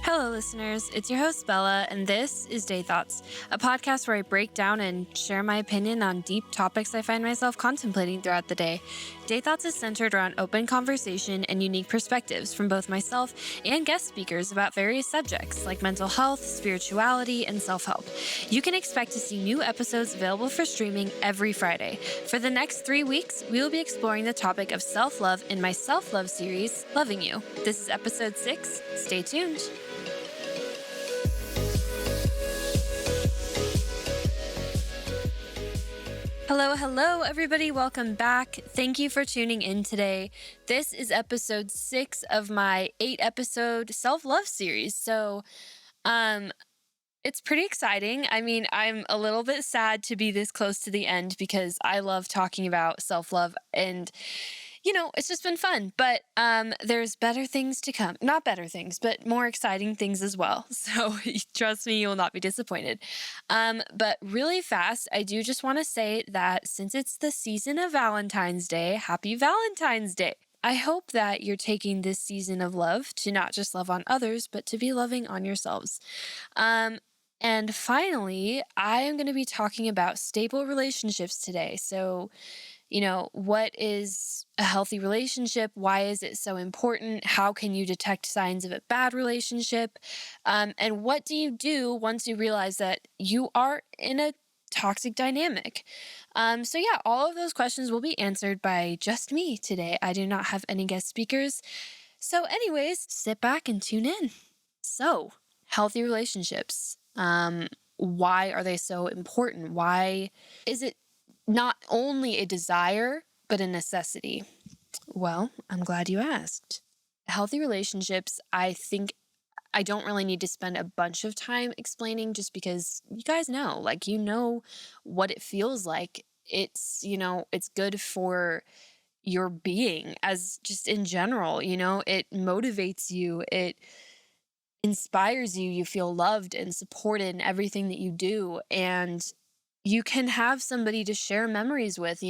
Hello, listeners. It's your host, Bella, and this is Day Thoughts, a podcast where I break down and share my opinion on deep topics I find myself contemplating throughout the day. Day Thoughts is centered around open conversation and unique perspectives from both myself and guest speakers about various subjects like mental health, spirituality, and self-help. You can expect to see new episodes available for streaming every Friday. For the next 3 weeks, we will be exploring the topic of self-love in my self-love series, Loving You. This is episode 6. Stay tuned. Hello, everybody. Welcome back. Thank you for tuning in today. This is episode 6 of my 8-episode self-love series. So, it's pretty exciting. I mean, I'm a little bit sad to be this close to the end because I love talking about self-love and it's just been fun, but there's better things to come. Not better things, but more exciting things as well. So trust me, you will not be disappointed. But really fast, I do just want to say that since it's the season of Valentine's Day, happy Valentine's Day. I hope that you're taking this season of love to not just love on others, but to be loving on yourselves. And finally, I am going to be talking about stable relationships today. So, what is a healthy relationship? Why is it so important? How can you detect signs of a bad relationship? And what do you do once you realize that you are in a toxic dynamic? All of those questions will be answered by just me today. I do not have any guest speakers. So anyways, sit back and tune in. So, healthy relationships. Why are they so important? Why is it not only a desire, but a necessity? Well, I'm glad you asked. Healthy relationships, I think I don't really need to spend a bunch of time explaining just because you guys know, what it feels like. It's good for your being as just in general, it motivates you. It inspires you. You feel loved and supported in everything that you do. And you can have somebody to share memories with,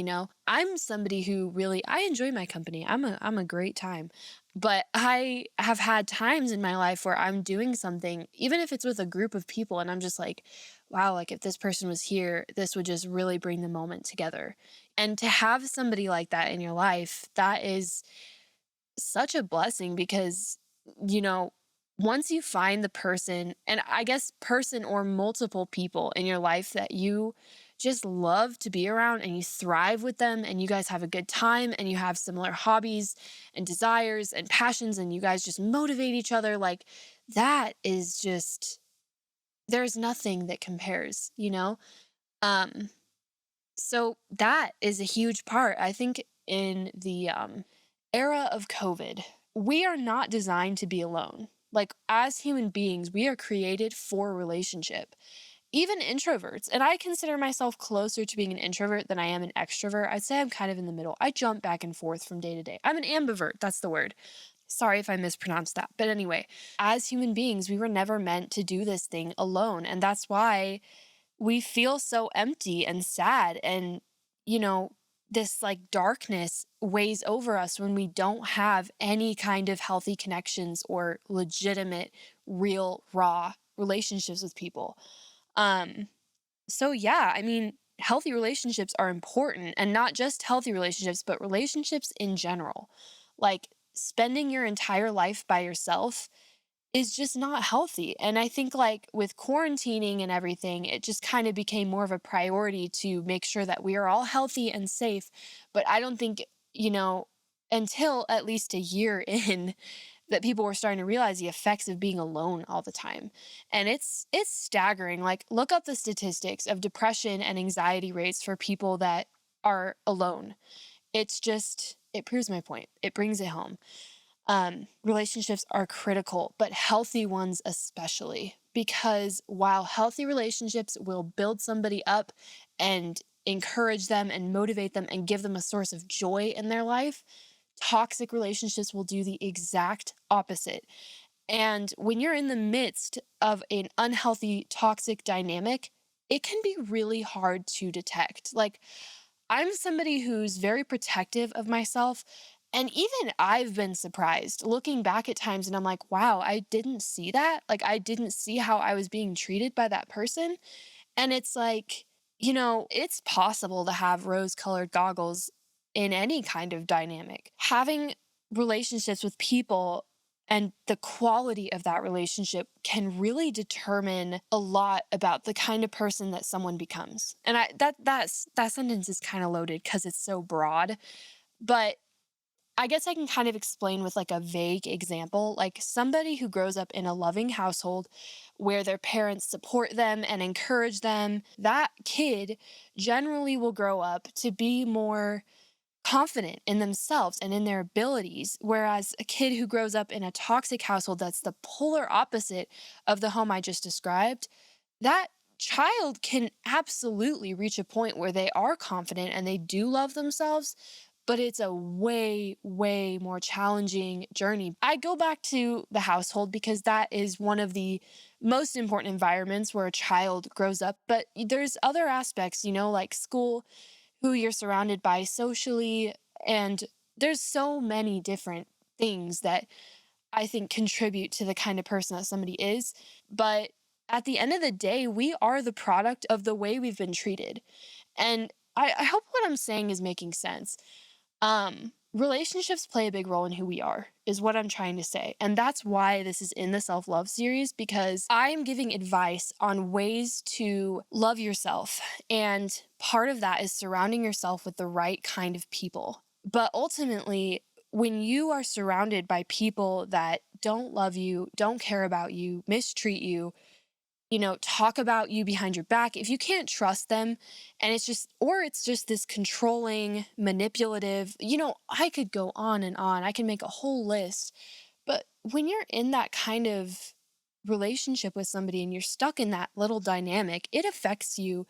I'm somebody who I enjoy my company. I'm a great time. But I have had times in my life where I'm doing something, even if it's with a group of people, and I'm just like, wow, if this person was here, this would just really bring the moment together. And to have somebody like that in your life, that is such a blessing because, once you find the person, and I guess person or multiple people in your life that you just love to be around and you thrive with them and you guys have a good time and you have similar hobbies and desires and passions and you guys just motivate each other, that is just, there's nothing that compares, So that is a huge part. I think in the era of COVID, we are not designed to be alone. As human beings, we are created for relationship. Even introverts, and I consider myself closer to being an introvert than I am an extrovert. I'd say I'm kind of in the middle. I jump back and forth from day to day. I'm an ambivert, that's the word. Sorry if I mispronounced that. But anyway, as human beings, we were never meant to do this thing alone. And that's why we feel so empty and sad. And, this darkness weighs over us when we don't have any kind of healthy connections or legitimate, real, raw relationships with people. Healthy relationships are important, and not just healthy relationships, but relationships in general. Spending your entire life by yourself is just not healthy. And I think with quarantining and everything, it just kind of became more of a priority to make sure that we are all healthy and safe. But I don't think, until at least a year in, that people were starting to realize the effects of being alone all the time. And it's staggering. Look up the statistics of depression and anxiety rates for people that are alone. It proves my point. It brings it home. Relationships are critical, but healthy ones especially, because while healthy relationships will build somebody up and encourage them and motivate them and give them a source of joy in their life, toxic relationships will do the exact opposite. And when you're in the midst of an unhealthy, toxic dynamic, it can be really hard to detect. I'm somebody who's very protective of myself, And even I've been surprised looking back at times and I'm like, wow, I didn't see that. Like, I didn't see how I was being treated by that person. And it's like, it's possible to have rose colored goggles in any kind of dynamic. Having relationships with people and the quality of that relationship can really determine a lot about the kind of person that someone becomes. And that sentence is kind of loaded because it's so broad, but I guess I can kind of explain with like a vague example, like somebody who grows up in a loving household where their parents support them and encourage them. That kid generally will grow up to be more confident in themselves and in their abilities. Whereas a kid who grows up in a toxic household that's the polar opposite of the home I just described, that child can absolutely reach a point where they are confident and they do love themselves, but it's a way, way more challenging journey. I go back to the household because that is one of the most important environments where a child grows up. But there's other aspects, like school, who you're surrounded by socially, and there's so many different things that I think contribute to the kind of person that somebody is. But at the end of the day, we are the product of the way we've been treated. And I hope what I'm saying is making sense. Relationships play a big role in who we are, is what I'm trying to say. And that's why this is in the self love series, because I am giving advice on ways to love yourself. And part of that is surrounding yourself with the right kind of people. But ultimately, when you are surrounded by people that don't love you, don't care about you, mistreat you, talk about you behind your back, if you can't trust them and it's just this controlling, manipulative, I could go on and on. I can make a whole list. But when you're in that kind of relationship with somebody and you're stuck in that little dynamic, it affects you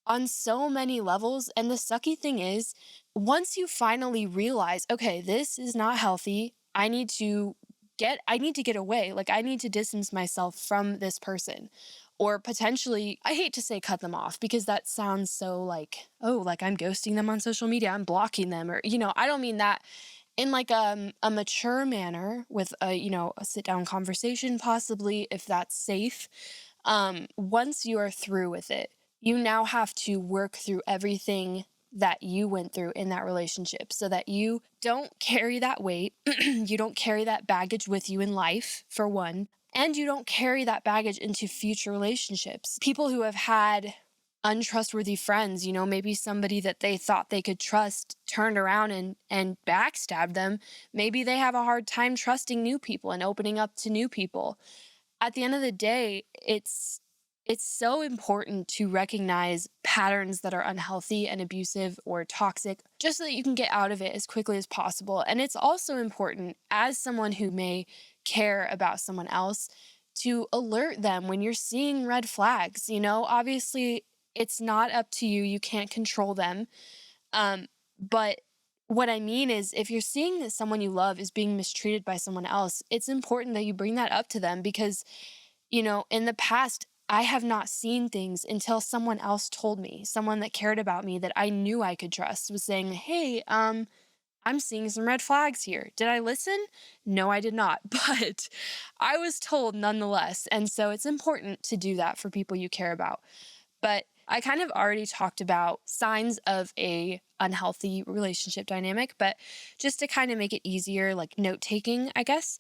on so many levels. And the sucky thing is, once you finally realize, okay, this is not healthy, I need to get away. Like, I need to distance myself from this person. Or potentially, I hate to say cut them off because that sounds so like, oh, like I'm ghosting them on social media, I'm blocking them, or, I don't mean that in like a mature manner with a sit down conversation, possibly, if that's safe. Once you are through with it, you now have to work through everything that you went through in that relationship so that you don't carry that weight. You don't carry that baggage with you in life, for one, and you don't carry that baggage into future relationships. People who have had untrustworthy friends, maybe somebody that they thought they could trust turned around and backstabbed them. Maybe they have a hard time trusting new people and opening up to new people. At the end of the day, it's so important to recognize patterns that are unhealthy and abusive or toxic, just so that you can get out of it as quickly as possible. And it's also important, as someone who may care about someone else, to alert them when you're seeing red flags. Obviously, it's not up to you. You can't control them. But what I mean is, if you're seeing that someone you love is being mistreated by someone else, it's important that you bring that up to them because, in the past, I have not seen things until someone else told me, someone that cared about me that I knew I could trust was saying, hey, I'm seeing some red flags here. Did I listen? No, I did not, but I was told nonetheless. And so it's important to do that for people you care about. But I kind of already talked about signs of a unhealthy relationship dynamic, but just to kind of make it easier, like note taking, I guess.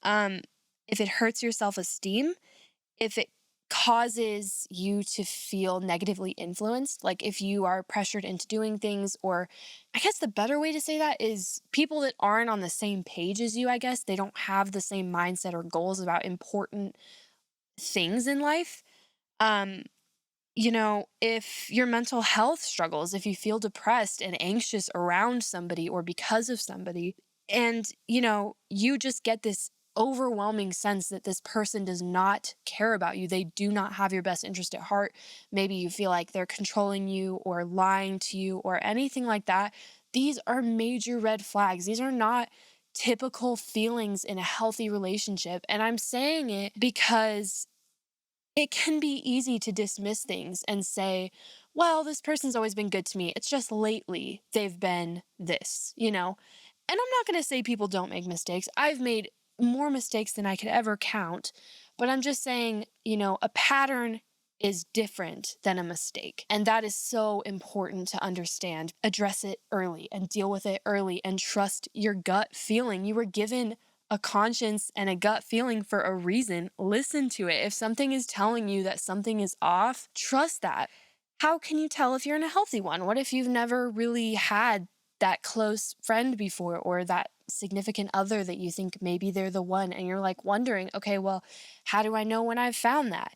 Um, if it hurts your self-esteem, if it causes you to feel negatively influenced, like if you are pressured into doing things, or I guess the better way to say that is people that aren't on the same page as you, I guess, they don't have the same mindset or goals about important things in life. Um, if your mental health struggles, if you feel depressed and anxious around somebody or because of somebody, and, you just get this overwhelming sense that this person does not care about you, they do not have your best interest at heart. Maybe you feel like they're controlling you or lying to you or anything like that. These are major red flags. These are not typical feelings in a healthy relationship. And I'm saying it because it can be easy to dismiss things and say, well, this person's always been good to me. It's just lately they've been this. And I'm not going to say people don't make mistakes. I've made more mistakes than I could ever count. But I'm just saying, a pattern is different than a mistake. And that is so important to understand. Address it early and deal with it early and trust your gut feeling. You were given a conscience and a gut feeling for a reason. Listen to it. If something is telling you that something is off, trust that. How can you tell if you're in a healthy one? What if you've never really had that close friend before, or that significant other that you think maybe they're the one, and you're like wondering, okay, well, how do I know when I've found that?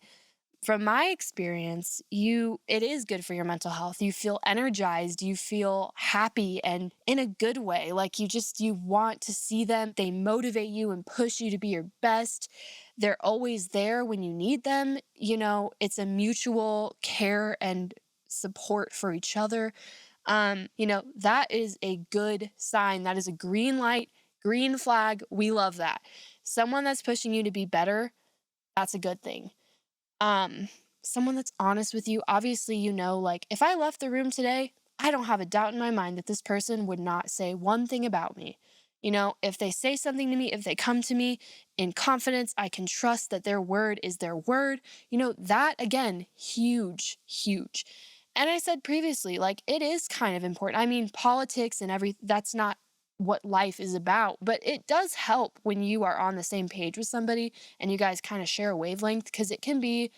From my experience, it is good for your mental health. You feel energized, you feel happy, and in a good way. Like you want to see them. They motivate you and push you to be your best. They're always there when you need them. It's a mutual care and support for each other. That is a good sign. That is a green light, green flag. We love that. Someone that's pushing you to be better, that's a good thing. Someone that's honest with you. Obviously, like if I left the room today, I don't have a doubt in my mind that this person would not say one thing about me. If they say something to me, if they come to me in confidence, I can trust that their word is their word. That again, huge, huge. And I said previously, like it is kind of important. I mean, politics and that's not what life is about, but it does help when you are on the same page with somebody and you guys kind of share a wavelength, because it can be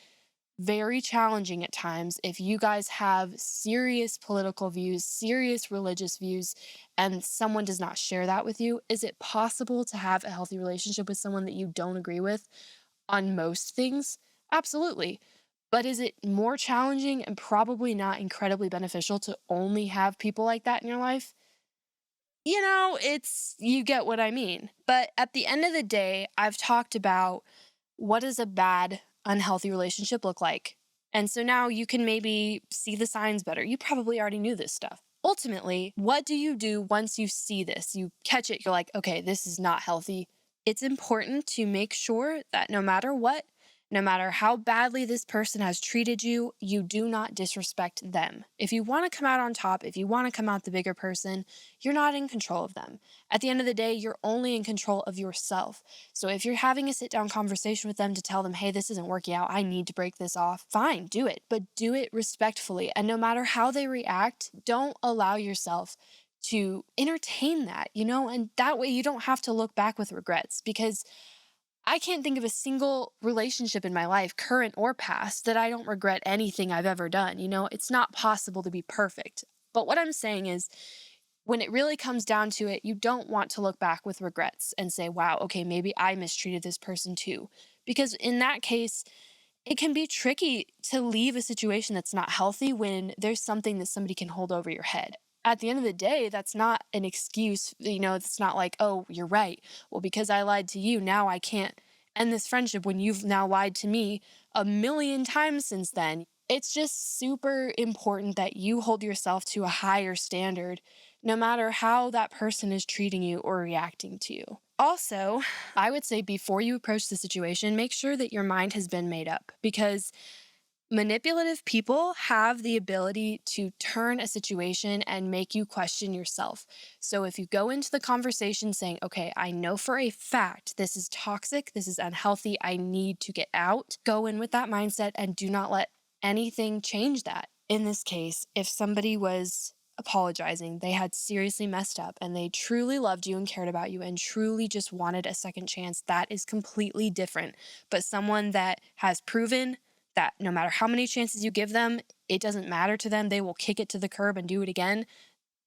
very challenging at times if you guys have serious political views, serious religious views, and someone does not share that with you. Is it possible to have a healthy relationship with someone that you don't agree with on most things? Absolutely. But is it more challenging and probably not incredibly beneficial to only have people like that in your life? You get what I mean. But at the end of the day, I've talked about what does a bad, unhealthy relationship look like? And so now you can maybe see the signs better. You probably already knew this stuff. Ultimately, what do you do once you see this? You catch it, you're like, okay, this is not healthy. It's important to make sure that no matter what, no matter how badly this person has treated you, you do not disrespect them. If you want to come out on top, if you want to come out the bigger person, you're not in control of them. At the end of the day, you're only in control of yourself. So if you're having a sit-down conversation with them to tell them, hey, this isn't working out, I need to break this off, fine, do it. But do it respectfully. And no matter how they react, don't allow yourself to entertain that, and that way you don't have to look back with regrets, because I can't think of a single relationship in my life, current or past, that I don't regret anything I've ever done. It's not possible to be perfect. But what I'm saying is, when it really comes down to it, you don't want to look back with regrets and say, wow, okay, maybe I mistreated this person too. Because in that case, it can be tricky to leave a situation that's not healthy when there's something that somebody can hold over your head. At the end of the day, that's not an excuse. It's not like, oh, you're right. Well, because I lied to you, now I can't end this friendship when you've now lied to me a million times since then. It's just super important that you hold yourself to a higher standard, no matter how that person is treating you or reacting to you. Also, I would say before you approach the situation, make sure that your mind has been made up, because manipulative people have the ability to turn a situation and make you question yourself. So if you go into the conversation saying, okay, I know for a fact this is toxic, this is unhealthy, I need to get out, go in with that mindset and do not let anything change that. In this case, if somebody was apologizing, they had seriously messed up and they truly loved you and cared about you and truly just wanted a second chance, that is completely different. But someone that has proven that no matter how many chances you give them, it doesn't matter to them, they will kick it to the curb and do it again.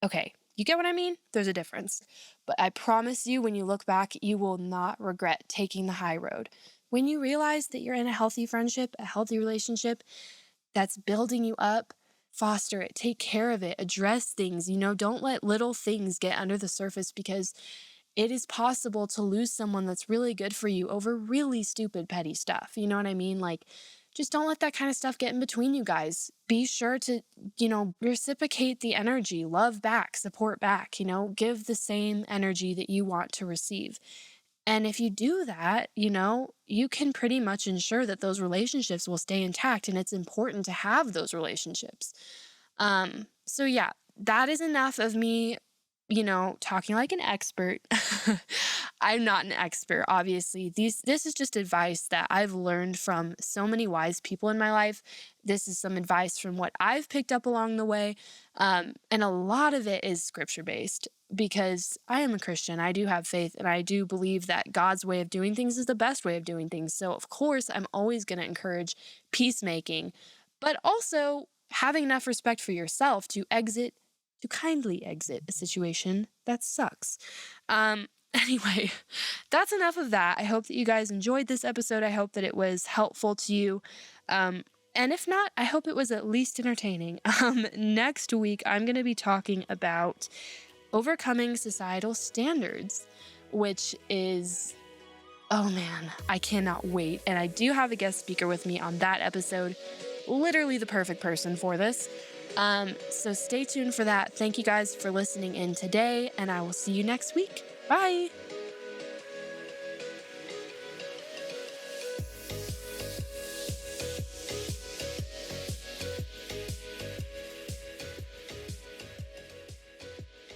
Okay, you get what I mean? There's a difference. But I promise you, when you look back, you will not regret taking the high road. When you realize that you're in a healthy friendship, a healthy relationship that's building you up, foster it, take care of it, address things, don't let little things get under the surface, because it is possible to lose someone that's really good for you over really stupid, petty stuff. You know what I mean? Like, just don't let that kind of stuff get in between you guys. Be sure to, reciprocate the energy, love back, support back, give the same energy that you want to receive. And if you do that, you can pretty much ensure that those relationships will stay intact, and it's important to have those relationships. So yeah, that is enough of me, talking like an expert. I'm not an expert, obviously. This is just advice that I've learned from so many wise people in my life. This is some advice from what I've picked up along the way. And a lot of it is scripture based because I am a Christian. I do have faith and I do believe that God's way of doing things is the best way of doing things. So, of course, I'm always going to encourage peacemaking, but also having enough respect for yourself to kindly exit a situation that sucks. Anyway, that's enough of that. I hope that you guys enjoyed this episode. I hope that it was helpful to you. And if not, I hope it was at least entertaining. Next week, I'm going to be talking about overcoming societal standards, which is, oh man, I cannot wait. And I do have a guest speaker with me on that episode, literally the perfect person for this. So stay tuned for that. Thank you guys for listening in today, and I will see you next week. Bye.